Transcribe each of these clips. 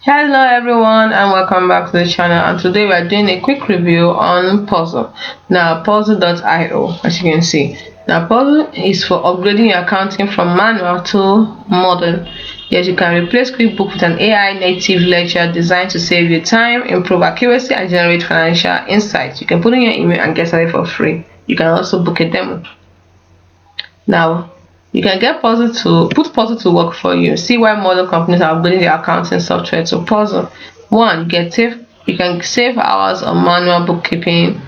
Hello everyone and welcome back to the channel, and today we are doing a quick review on Puzzle. Now puzzle.io, as you can see. Now Puzzle is for upgrading your accounting from manual to modern. Yes, you can replace QuickBooks with an AI native ledger designed to save you time, improve accuracy and generate financial insights. You can put in your email and get started for free. You can also book a demo. Now you can get Puzzle to work for you. See why modern companies are upgrading their accounting software to Puzzle. One, you can save hours on manual bookkeeping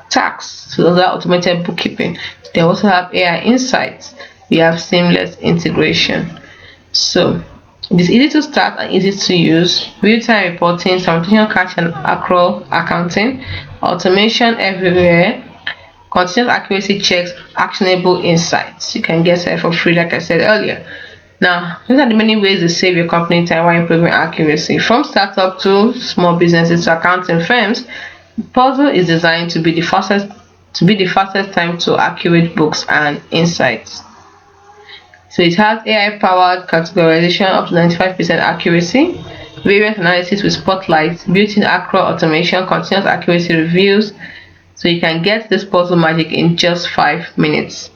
tasks to other automated bookkeeping. They also have AI insights. We have seamless integration. So it is easy to start and easy to use. Real-time reporting, simultaneous cash and accrual accounting, automation everywhere, continuous accuracy checks, actionable insights. You can get it for free, like I said earlier. Now, these are the many ways to save your company time while improving accuracy. From startup to small businesses to accounting firms, Puzzle is designed to be the fastest time to accurate books and insights. So it has AI-powered categorization up to 95% accuracy, variance analysis with spotlight, built-in accurate automation, continuous accuracy reviews, so you can get this puzzle magic in just 5 minutes.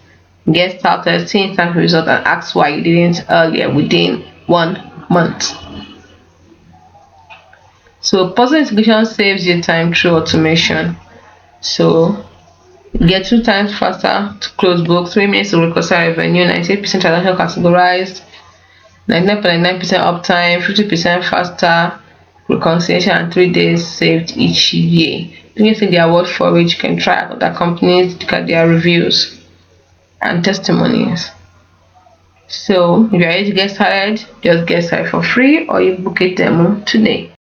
Get started, see instant results, and ask why you didn't earlier within 1 month. So puzzle integration saves you time through automation. So you get 2 times faster to close books, 3 minutes to reconcile revenue, 98% transaction categorized, 99.99% uptime, 50% faster reconciliation, and 3 days saved each year. You can take their word for it. You can try out other companies, look at their reviews and testimonies. So if you're ready to get started, just get started for free or you book a demo today.